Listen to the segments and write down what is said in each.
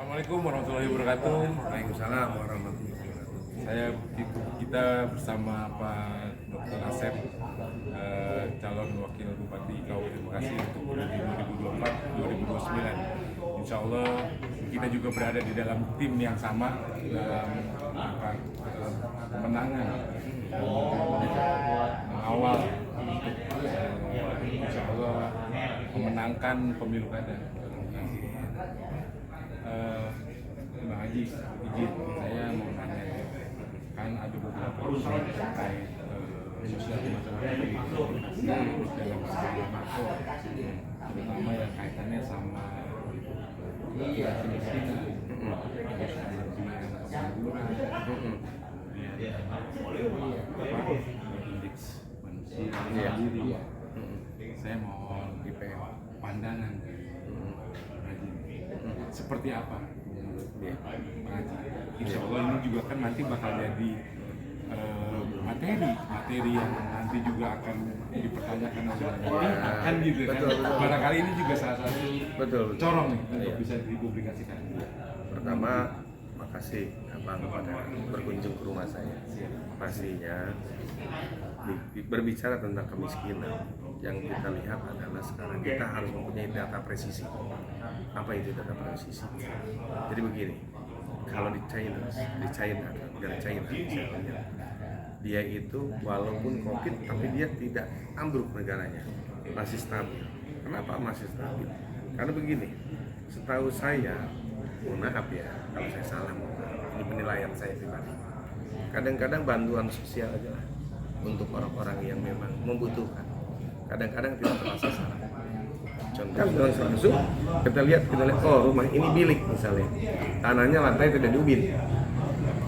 Assalamualaikum warahmatullahi wabarakatuh. Waalaikumsalam warahmatullahi wabarakatuh. Kita bersama Pak Dr. Asep, calon wakil Bupati Kabupaten Bekasi untuk periode 2024-2029. Insya Allah kita juga berada di dalam tim yang sama dalam kemenangan mengawal untuk insya Allah memenangkan pemilu kada. Bang Haji, izin saya mau nanya, kan ada beberapa isu terkait sosial masyarakat di Bekasi dalam skala makro, terutama yang kaitannya sama kemiskinan, terus kemudian pengangguran, indeks manusia sendiri. Saya mohon pandangan seperti apa menurut Pak Haji? Insya Allah ini juga kan nanti bakal jadi materi yang nanti juga akan dipertanyakan oleh kan gitu kan. Barangkali ini juga salah satu corong nih untuk bisa dipublikasikan. Pertama, makasih Abang pada berkunjung ke rumah saya. Pastinya berbicara tentang kemiskinan, yang kita lihat adalah sekarang kita harus mempunyai data presisi. Apa itu data presisi? Jadi begini, kalau di China, negara China, misalnya, dia itu walaupun COVID, tapi dia tidak ambruk negaranya, masih stabil. Kenapa masih stabil? Karena begini, setahu saya, mohon maaf ya, kalau saya salah, ini penilaian saya pribadi. Kadang-kadang bantuan sosial aja lah untuk orang-orang yang memang membutuhkan. Kadang-kadang tidak tepat sasaran. Contoh langsung kita lihat, oh rumah ini bilik misalnya, tanahnya lantai tidak diubin,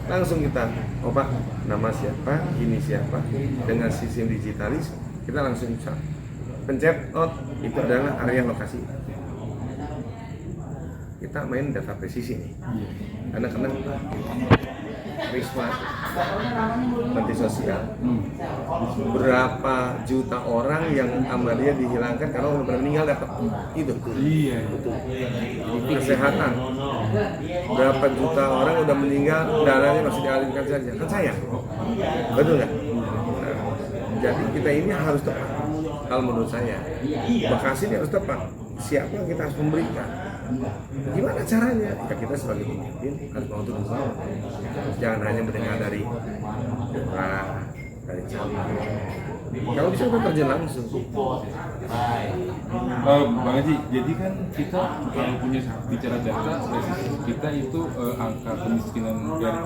langsung kita, oh Pak, nama siapa, ini siapa, dengan sistem digitalis kita langsung bisa pencet, oh itu adalah area lokasi. Kita main data presisi nih, karena Risma panti sosial, berapa juta orang yang amalia dihilangkan karena udah pernah meninggal dapat itu. Iya, betul. Kesehatan, berapa juta orang udah meninggal dananya masih dialihkan saja, kan sayang, betul nggak? Nah, jadi kita ini harus tepat. Kalau menurut saya, Bekasi ini harus tepat. Siapa yang kita harus memberikan? Gimana caranya? Ya kita sebagai pemimpin harus mau turun bawah. Jangan hanya mendengar dari camat. Kalau bisa kita terjun langsung. Bang Haji, jadi kan kita kalau punya bicara data, kita itu angka kemiskinan yang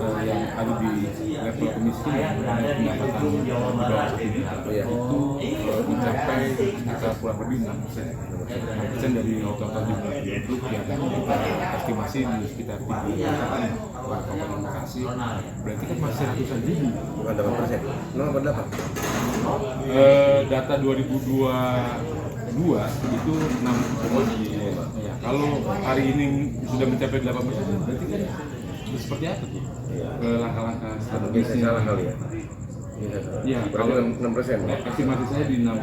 ada di level kemiskinan pendapatan di bawah 1 juta itu mencapai sekitar kurang lebih 6% dari total jumlah penduduk yang kita estimasi di sekitar 3 jutaan Kabupaten Bekasi. Berarti kan masih ratusan ribu. Bukan 8%, 0,8. Data 2022 itu 6,5. Ya, kalau hari ini sudah mencapai 8%, berarti kan seperti apa tuh langkah-langkah strategisnya? Salah kali ya. Ya, berarti kalau 6%. estimasi saya di 6, nah,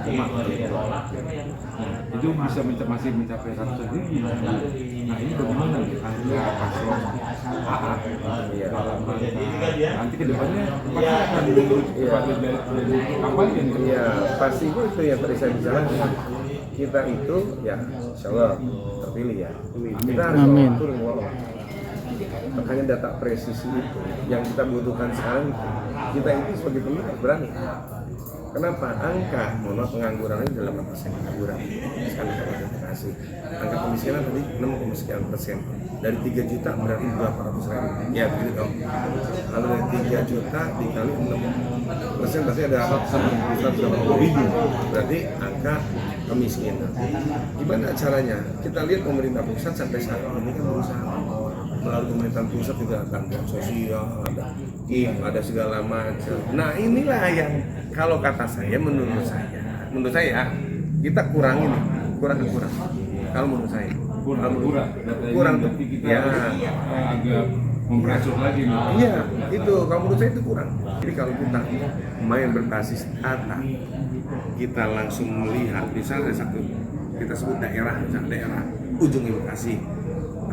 itu bisa masih mencapai ratusan ribu. Nah, ini bagaimana angka paslon AA dalam rangka nanti ke depannya pasti akan kepada dari kampanye. Iya, pastinya itu yang tadi saya bicarakan. Kita itu ya insya Allah terpilih ya. Kita harus turun bawah. Makanya data presisi itu yang kita butuhkan sekarang itu. Kita itu sebagai pemimpin berani. Kenapa? Angka pengangguran ini 8% pengangguran. Sekarang kita kasih angka kemiskinan tadi 6,sekian%. Dari 3 juta berarti 200.000. Ya begitu dong. Kalau dari 3 juta dikali 6% berarti ada 180.000. Berarti angka kemiskinan. Gimana caranya? Kita lihat pemerintah pusat sampai saat ini kan berusaha melalui pemerintahan pusat juga ada bantuan sosial, ada ada segala macam. Nah inilah yang kalau kata saya, menurut saya kita kurang. Kalau menurut saya kurang tuh. Ya agak memperacun lagi nih. Iya, itu kalau menurut saya itu kurang. Jadi kalau kita main berbasis data, kita langsung melihat misalnya satu kita sebut daerah ujung Bekasi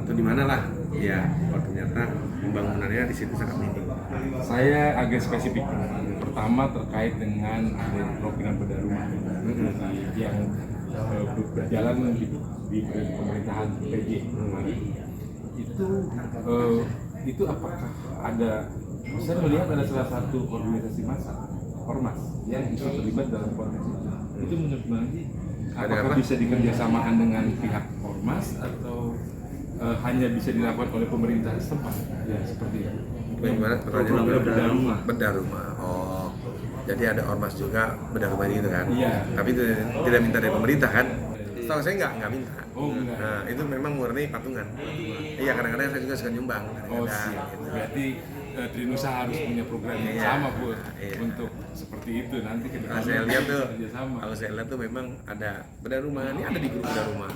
atau di mana lah ya, kalau ternyata pembangunannya di situ sangat minim. Saya agak spesifik. Pertama terkait dengan ada program bedah rumah yang berjalan di pemerintahan PJ. Itu apakah ada? Saya melihat ada salah satu organisasi massa, ormas, yang bisa terlibat dalam konteks itu. Itu menurut Bang, apakah bisa dikerjasamakan dengan pihak ormas atau hanya bisa dilakukan oleh pemerintah setempat? Ya seperti itu. Bagaimana pertanyaan bedah rumah? Bedah rumah. Oh, jadi ada ormas juga bedah rumah gitu kan? Iya. Tapi tidak minta dari pemerintah kan? Setahu saya nggak minta. Oh, enggak. Nah, itu memang murni patungan. Iya, kadang-kadang saya juga suka nyumbang. Oh, siap. Gitu. Berarti Trinusa harus punya program yang sama pun untuk seperti itu nanti ke depan. Kalau saya lihat tuh, kerjasama. kalau saya lihat tuh memang ada bedah rumah. Ini ada di grup bedah rumah.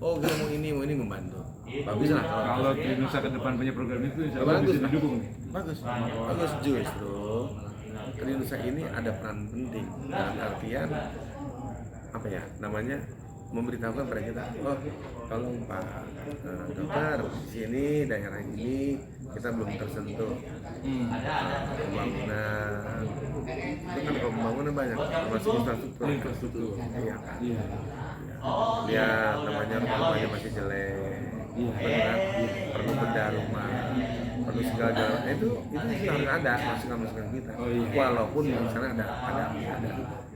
Oh, kita mau ini membantu. Bagus lah Kalau Trinusa ke depan punya program itu, insya Allah bagus, bisa didukung nih. bagus justru Trinusa ini ada peran penting dalam artian apa ya namanya, memberitahukan pada kita, oh kalau Pak dokter di sini daerah ini kita belum tersentuh pembangunan. Itu kan kalau pembangunan banyak, termasuk infrastruktur. Iya kan. Lihat namanya rumahnya masih jelek, benar, perlu bedah rumah, perlu segala jalan. Itu harus ada masukan kita. Walaupun misalnya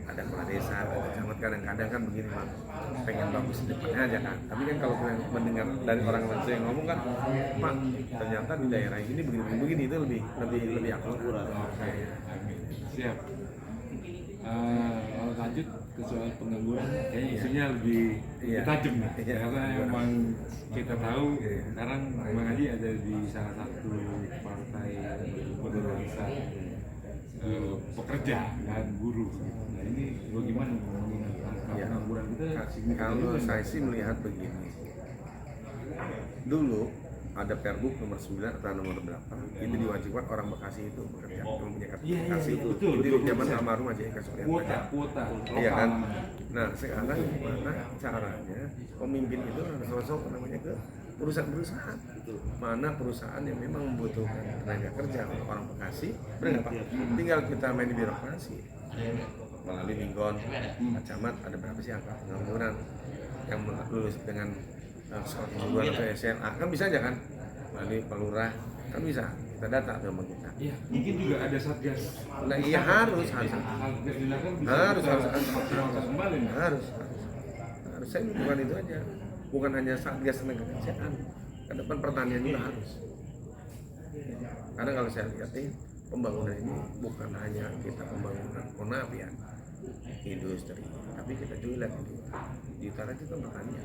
ada kepala desa, ada camat, kadang-kadang kan begini Bang, pengen bagus depannya aja kan. Tapi kan kalau kalian mendengar dari orang lain yang ngomong kan, Pak ternyata di daerah ini begini itu lebih akurat. Siap. Kalau lanjut ke soal pengangguran, kayaknya isunya lebih tajam nih. Karena memang kita tahu sekarang Bang Haji ada di salah satu partai organisasi pekerja dan buruh. Nah ini bagaimana pengangguran kita? Kalau saya sih melihat begini, dulu ada Pergub nomor 9 atau nomor berapa, itu diwajibkan orang Bekasi itu bekerja, mempunyai KTP Bekasi. Itu zaman almarhum Haji Eka Surya. Kuota. Iya kan. Nah sekarang gimana caranya pemimpin itu harus masuk namanya ke perusahaan-perusahaan. Mana perusahaan yang memang membutuhkan tenaga kerja untuk orang Bekasi, berapa? Tinggal kita main di birokrasi melalui Minggon, Pak Camat, ada berapa sih angka pengangguran yang lulus dengan sekolah kejuruan atau SMA, kan bisa aja kan, melalui Pelurah kan bisa kita data sama kita. Iya, mungkin juga ada satgas. Nah iya harus saya bukan itu aja, bukan hanya satgas tenaga kerjaan, ke depan pertanian juga harus. Karena kalau saya lihat nih, pembangunan ini bukan hanya kita pembangunan maaf ya industri, tapi kita juga lihat di utara itu kan pertanian.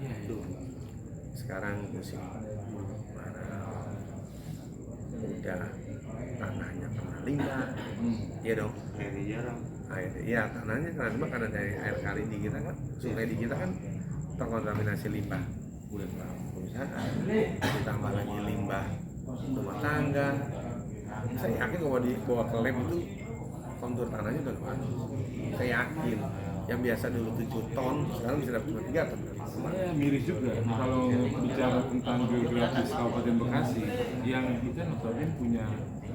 Sekarang musim mana udah tanahnya tanah limbah, iya dong. Iya tanahnya cuma karena dari air kali di kita kan, sungai di kita kan terkontaminasi limbah perusahaan, ditambah lagi limbah rumah tangga. Saya yakin kalau dibawa ke lab itu kontur tanahnya udah bagus. Saya yakin yang biasa dulu 7 ton sekarang bisa dapat cuma 3 ton. Saya miris juga kalau bicara tentang geografis Kabupaten Bekasi yang kita notabene punya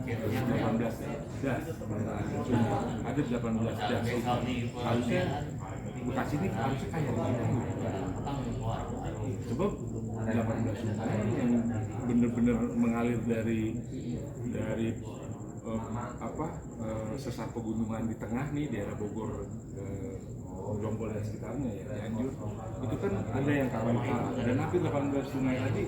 18 das, ada 18 das. Harusnya Bekasi ini harusnya kaya coba 18 sungai yang benar-benar mengalir dari sesar pegunungan di tengah nih daerah Bogor, Jombol dan sekitarnya ya, Cianjur itu kan ada yang karang-karang dan hampir 18 sungai tadi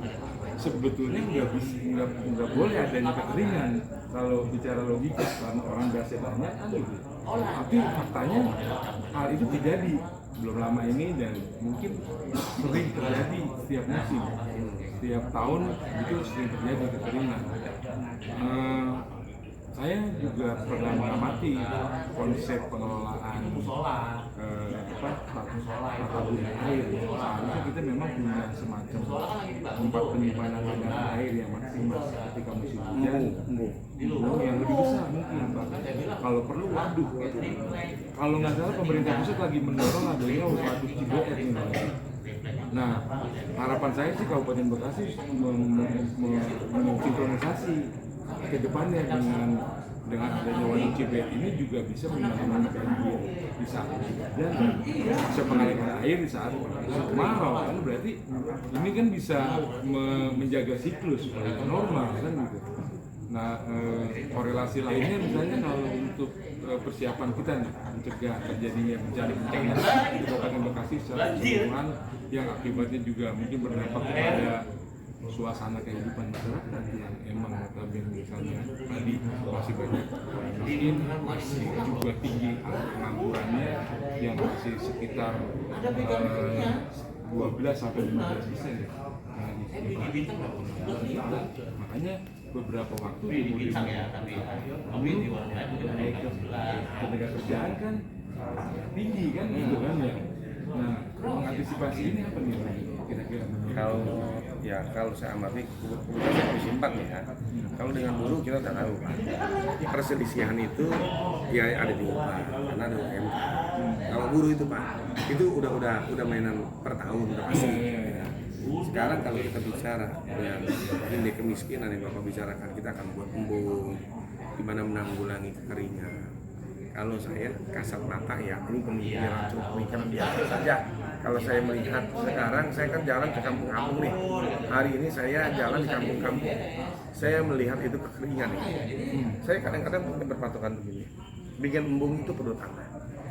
sebetulnya nggak boleh adanya kekeringan kalau bicara logika karena orang biasa banyak kan gitu. Tapi faktanya hal itu terjadi belum lama ini dan mungkin sering terjadi setiap musim, setiap tahun itu sering terjadi kekeringan. Saya juga pernah mengamati konsep pengelolaan tata guna air. Seharusnya kita memang punya semacam tempat penyimpanan cadangan air yang maksimal ketika musim hujan, yang lebih besar mungkin bahkan kalau perlu waduk. Kalau nggak salah pemerintah pusat lagi mendorong adanya waduk Ciboet ini. Nah, harapan saya sih Kabupaten Bekasi mensinkronisasi ke depannya dengan adanya waduk Cibet ini juga bisa menangani banjir di saat dan bisa mengalirkan air di saat kemarau kan, berarti ini kan bisa menjaga siklus supaya normal kan gitu. Nah, korelasi lainnya misalnya kalau untuk persiapan kita nih, mencegah terjadinya bencana di Kabupaten Bekasi secara keseluruhan yang akibatnya juga mungkin berdampak kepada suasana kehidupan masyarakat yang emang notabene misalnya tadi masih banyak orang miskin, masih juga tinggi angka penganggurannya yang masih sekitar 12 sampai 15% ya. Makanya beberapa waktu di tenaga kerjaan kan tinggi kan gitu kan ya. Nah, mengantisipasi ini apa nih kira-kira? Kalau saya amati kebetulan saya bersimpang ya. Kalau dengan buruh kita udah tahu Pak. Perselisihan itu ya ada di UPA, karena ada UMK. Kalau buruh itu Pak, itu udah mainan per tahun udah pasti. Ya. Sekarang kalau kita bicara dengan indeks kemiskinan yang Bapak bicarakan, kita akan buat embung gimana menanggulangi kekeringan. Kalau saya kasat mata ya, ini pemikiran biasa saja. Kalau saya melihat sekarang, saya kan jalan ke kampung-kampung nih. Hari ini saya jalan di kampung-kampung. Saya melihat itu kekeringan nih. Saya kadang-kadang mungkin berpatokan begini. Bikin embung itu perlu tanah.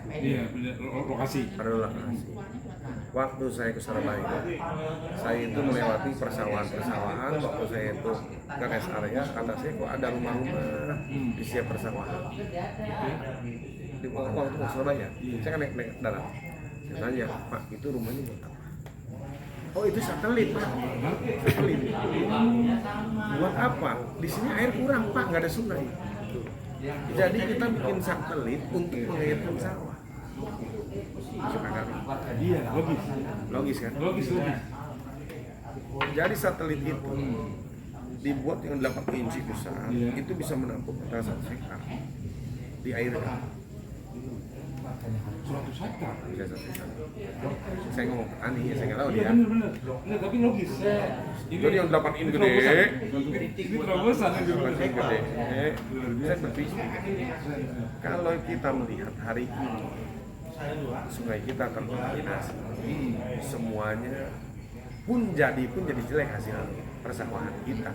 Iya, lokasi. Perlu lokasi. Waktu saya ke Surabaya, saya itu melewati persawahan-persawahan. Waktu saya itu ke rest area, kata saya kok ada rumah-rumah di setiap persawahan. Di waktu ke Surabaya, saya kan naik darat. Saya tanya, Pak, itu rumahnya buat apa? Oh, itu satelit, Pak. Satelit. Buat apa? Di sini air kurang, Pak, nggak ada sungai. Jadi kita bikin satelit untuk mengairkan sawah. Iya, logis kan? Logis. Jadi satelit itu dibuat yang 8 inci besar, itu bisa menampung 1 hektar di air. 100 hektar. Bisa 1 hektar. Saya ngomong petani ya, saya nggak tahu Iya, dia. bener. Nggak, tapi logis. Jadi yang 8 in gede. Ini terobosan yang Yang gede. Saya berpikir, kalau kita melihat hari ini sungai kita terkontaminasi, semuanya pun jadi jelek hasil persawahan kita,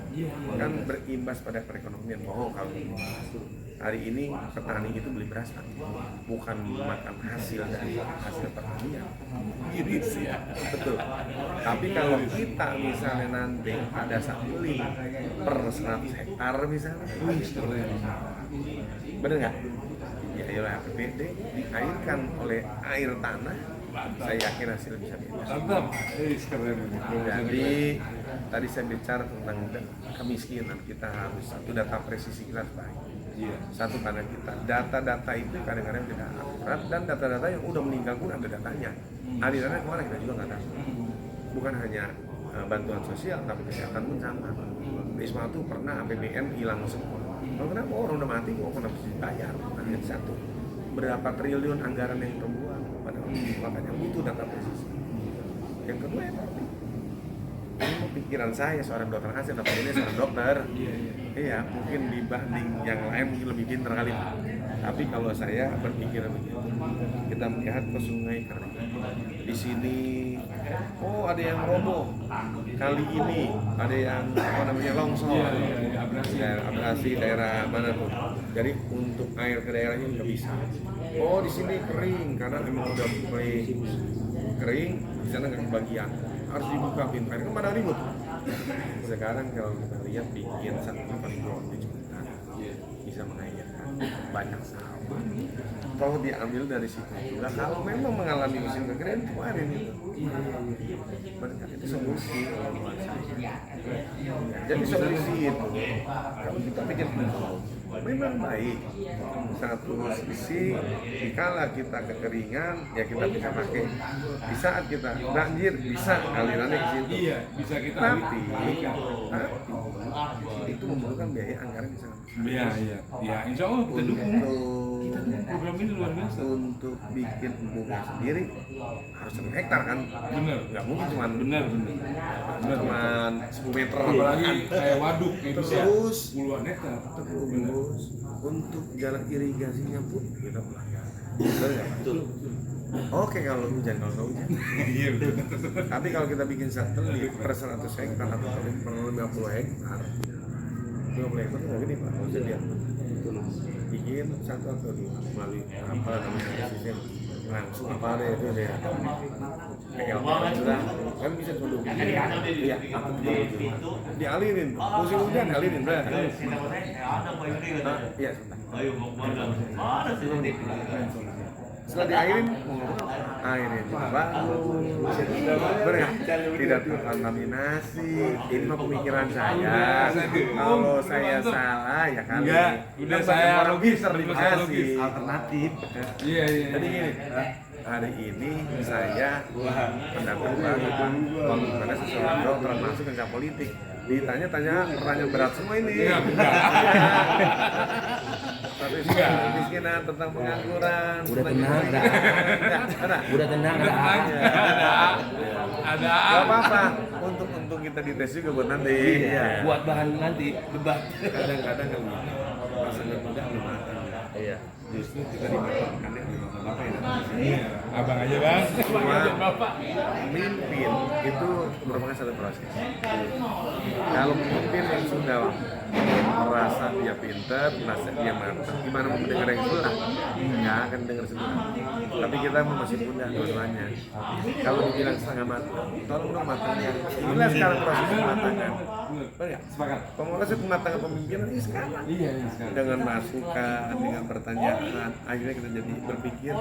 kan berimbas pada perekonomian. Kalau hari ini petani itu beli beras Pak, bukan makan hasil dari hasil pertanian. Betul. Tapi kalau kita misalnya nanti ada satelit per 100 hektar misalnya, bener nggak? Ya iyalah APBD diairkan oleh air tanah, saya yakin hasil bisa beda. Mantap. Jadi tadi saya bicara tentang kemiskinan, kita harus satu data presisi kita harus baik. Satu karena kita data-data itu kadang-kadang tidak akurat, dan data-data yang udah meninggal pun ada datanya. Alirannya kemana kita juga nggak tahu. Bukan hanya bantuan sosial, tapi kesehatan pun sama. Wisma itu pernah APBN hilang semua. Kalau kenapa orang udah mati kok kenapa mesti dibayar? Nah, satu, berapa triliun anggaran yang terbuang padahal makanya butuh data presisi. Yang kedua yang penting, ini pikiran saya seorang dokter hasil, tapi ini seorang dokter. Iya, mungkin dibanding yang lain mungkin lebih pintar kali. Tapi kalau saya berpikir begitu, kita melihat ke sungai kering. Di sini, oh ada yang roboh. Kali ini ada yang longsor. Abrasi daerah mana tuh. Jadi untuk air ke daerahnya nggak bisa. Oh di sini kering karena memang udah mulai kering. Di sana nggak kebagian. Harus dibuka pintu air. Kemana ribut? Sekarang kalau kita lihat bikin satu paling di Ciputat bisa mengairkan banyak sawah. Kalau diambil dari situ juga, kalau memang mengalami musim kekeringan kemarin itu, berarti itu solusi. Jadi solusi itu kalau kita bikin memang baik. Satu sisi, dikala kita kekeringan, ya kita bisa pakai. Di saat kita banjir, bisa alirannya ke situ. Iya, bisa kita tapi itu memerlukan biaya anggaran yang sangat besar. Iya. Insya Allah Oh, kita dukung. Untuk Program ini luar biasa. untuk bikin embungnya sendiri harus 1 hektar kan? Bener. Nggak mungkin cuman Bener. cuman 10 meter. Apalagi kayak waduk kayak bisa Terus puluhan hektar. terus untuk jalan irigasinya pun kita pelajari. Betul nggak? Betul. Oke kalau hujan, kalau nggak hujan. Iya betul. Tapi kalau kita bikin satelit per 100 hektar atau per 50 hektar, 50 hektar itu nggak gede Pak, nggak usah lihat. Bikin 1 atau 2 melalui apa namanya sistem langsung apa ada itu deh. PLT sudah kan bisa cuma 20. Iya, dialirin. Musim hujan dialirin, Bro. Iya, setelah diairin, airin bagus, benar tidak terkontaminasi. Ini mah pemikiran saya. Kalau saya salah ya kali. Enggak, udah saya logis terima kasih. Alternatif. Iya. Jadi gini, hari ini saya pendapat baru karena sesuatu termasuk tentang politik. Ditanya-tanya pertanyaan berat semua ini. Iya. Tapi tentang kemiskinan, tentang pengangguran. Udah tenang, ada. Udah tenang, Ada. Gak apa-apa. Untuk kita dites juga buat nanti. Iya. Buat bahan nanti debat. Kadang-kadang kan pasangan muda belum matang. Iya. Justru kita dimatangkannya dimatang apa ya? Iya. Abang aja bang. Semua Bapak. pemimpin itu merupakan satu proses. Kalau pemimpin yang sudah merasa dia pintar, merasa dia matang, gimana mau mendengar yang sebelah? Nggak akan dengar sebelah. Tapi kita masih muda dua-duanya. Kalau dibilang setengah matang, tolong dong matangnya. Inilah sekarang proses kematangan. Benar nggak? Sepakat. Proses kematangan pemimpinan ini sekarang. Iya sekarang. Dengan masukan, dengan pertanyaan, akhirnya kita jadi berpikir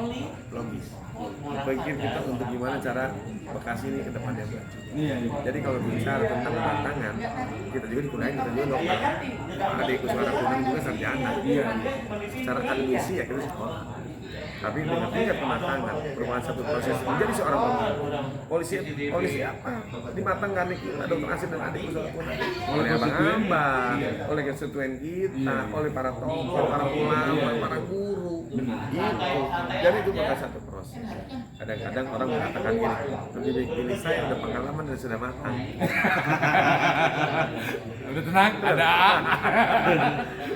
logis. Berpikir kita untuk gimana cara Bekasi ini ke depannya maju. Iya. Jadi kalau bicara tentang kematangan, kita juga dikunain, kita juga dokter. Ada ikut suara kuning juga sarjana. Iya. Secara akademisi ya kita sekolah. Tapi dengan tingkat kematangan merupakan satu proses menjadi seorang polisi apa? Dimatangkan nih dokter Asin dan adik oleh abang-abang, oleh konstituen kita, oleh para tokoh, para ulama, para guru, gitu. Jadi itu bukan satu proses. Kadang-kadang orang mengatakan gini, lebih baik pilih saya udah pengalaman dan sudah matang. Udah tenang, ada A.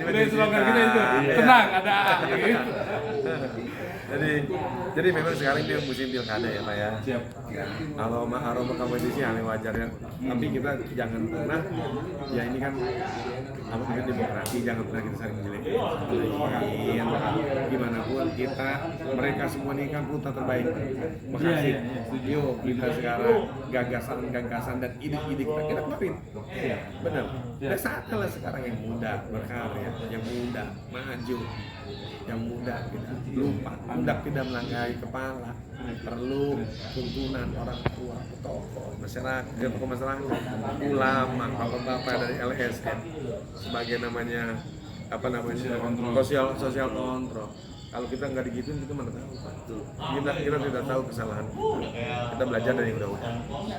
Udah slogan kita itu. Tenang, ada A. Gitu. Jadi memang sekarang dia musim pilkada ya Pak ya. Siap. Aroma kompetisi hal yang wajar ya. Tapi kita jangan pernah ya ini kan apa namanya demokrasi, jangan pernah kita saling menjelekin. Gimana pun kita mereka semua ini kan putra terbaik Bekasi. Yuk kita sekarang gagasan dan ide-ide kita keluarin. Benar. Dan saatnya sekarang yang muda berkarya, yang muda maju, yang muda kita lupa, muda tidak melangkahi kepala, perlu tuntunan orang tua, tokoh masyarakat, ulama, bapak-bapak dari LSM sebagai namanya sosial kontrol. Kalau kita nggak digituin kita mana tahu Pak. Kita tidak tahu kesalahan kita belajar dari yang udah-udah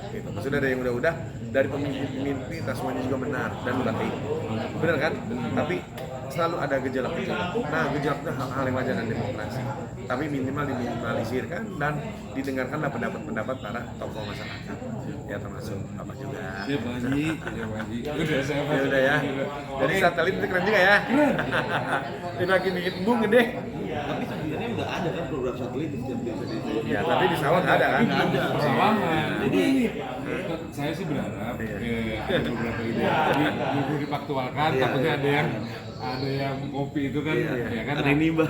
gitu. Maksudnya dari yang udah-udah, dari pemimpin kita semuanya juga benar dan baik, benar kan? Tapi selalu ada gejolak. Nah, gejolak itu hal yang wajar dan demokrasi. Tapi minimal diminimalisirkan dan didengarkanlah pendapat-pendapat para tokoh masyarakat. Ya termasuk apa juga. Siap Pak Haji. Udah saya. Ya udah ya. Jadi satelit itu keren juga ya. Ini lagi bikin embung gede. Tapi sebenarnya udah ada kan program satelit di setiap desa. Ya, tapi di sawah nggak ada kan? Sawangan. Jadi Saya sih berharap Iya. ada beberapa ide. Jadi nunggu difaktualkan, Iya. takutnya ada yang kopi itu kan, Iya. ya kan. ada ini mbak.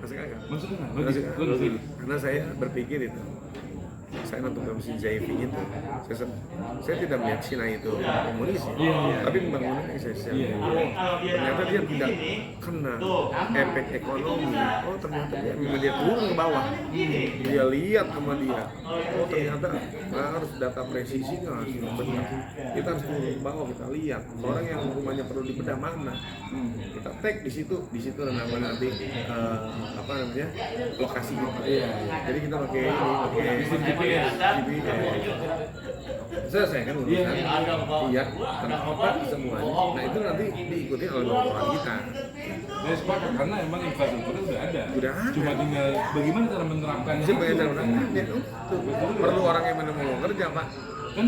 Masuk akal. Masuk kan? Masuk. Karena saya berpikir itu, saya nonton film si Jaivi itu, saya tidak melihat Cina itu komunis, tapi pembangunan Indonesia. Ternyata dia tidak kena efek ekonomi. Oh ternyata dia turun ke bawah. Dia lihat sama dia. Oh ternyata harus data presisinya harus benar. Kita harus turun ke bawah, kita lihat orang yang rumahnya perlu dibedah mana. Kita tag di situ namanya nanti apa namanya lokasi kita. Jadi kita pakai ini, selesai kan urusan. Iya, terdapat semuanya. Nah itu nanti diikuti oleh orang kita. Saya sepakat karena emang infrastrukturnya udah ada. Udah ada. Cuma tinggal bagaimana cara menerapkannya. Sebagai cara itu perlu orang yang mau kerja, Pak. Kan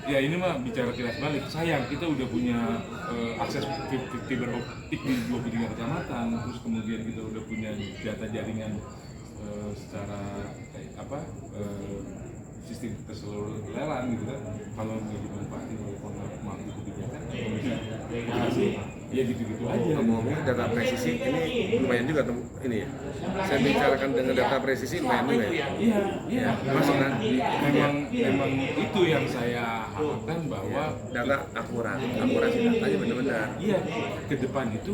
ya ini mah bicara kilas balik. Sayang kita udah punya akses fiber optik di 23 kecamatan, terus kemudian kita udah punya data jaringan secara sistem keseluruhan gitu kan. Kalau nggak dimanfaatin oleh pemangku kebijakan, komunikasi ya gitu-gitu aja. Ngomongnya data presisi ini lumayan juga ini ya. Saya bicarakan dengan data presisi lumayan juga ya. Iya, masuk kan? Memang itu yang saya harapkan bahwa Data akurasi datanya benar-benar. iya ke depan itu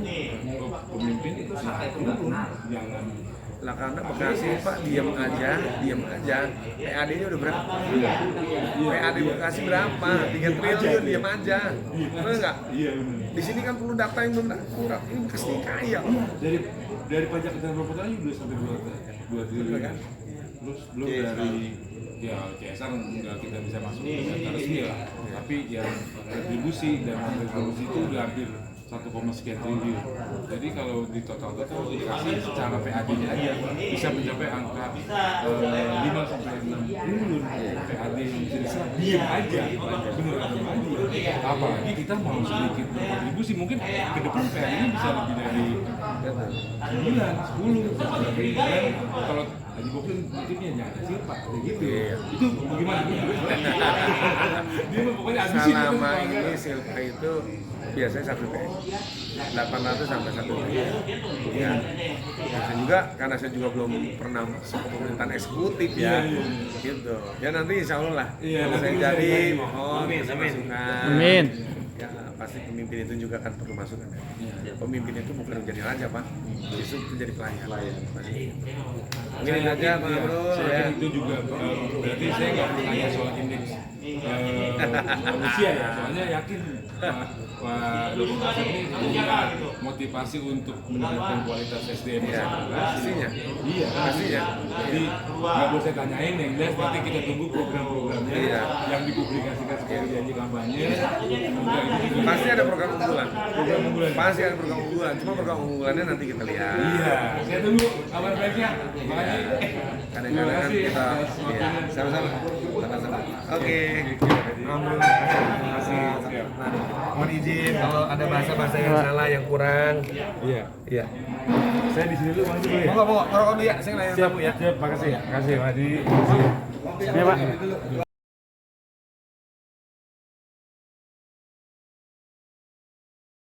pemimpin itu turun, jangan Lah karena Bekasi Pak diam aja. PAD-nya udah berapa? PAD Bekasi berapa? 3 triliun diam aja. Benar nggak? iya benar. Di sini kan perlu data yang benar akurat. Ini Bekasi kaya. Dari pajak kendaraan bermotor aja udah sampai 2 triliun kan. Terus belum dari ya CSR nggak kita bisa masuk ke data resmi lah. Tapi yang retribusi dan retribusi itu udah hampir 1, sekian triliun. Jadi kalau di total dikasih secara PAD-nya aja bisa mencapai angka 5 sampai 6 triliun PAD yang bisa diserap. Diam aja, bener aja. Apalagi kita mau sedikit kontribusi, mungkin ke depan PAD-nya bisa lebih dari 9, 10. Tapi kan kalau Haji Bokin motifnya jangan silpa kayak gitu. Itu bagaimana? Dia mah pokoknya habisin. Selama ini silpa itu biasanya 1 T, 800 sampai 1 T. Ya. Saya juga karena saya juga belum pernah masuk ke pemerintahan eksekutif ya. Gitu. Ya nanti insya Allah lah. Kalau saya jadi mohon masukan. Amin. Ya pasti pemimpin itu juga kan perlu masukan. Ya, pemimpin itu bukan menjadi raja Pak, justru menjadi pelayan. Mungkin aja Pak Bro. Saya itu juga berarti saya nggak tanya soal indeks manusia ya, soalnya yakin Pak Dr. Hasan ini punya motivasi untuk meningkatkan kualitas SDM Ya, pastinya. Iya, Pastinya. Jadi nggak boleh saya tanyain yang jelas, nanti kita tunggu program-programnya yang dipublikasikan sebagai janji kampanye. Semoga itu juga Pasti ada program unggulan. program unggulan. Pasti ada program unggulan. Cuma program unggulannya nanti kita lihat. Iya, saya tunggu kabar baiknya. Makasih. Kadang-kadang kan kita ya, sama-sama. Oke. Alhamdulillah. Terima kasih. Mohon izin kalau ada bahasa-bahasa yang salah yang kurang. Iya. Iya. Saya di sini dulu Mas dulu ya. Mau ngerokok dulu ya? Saya layan tamu ya. Siap, makasih. Makasih Mas Di. Ya Pak.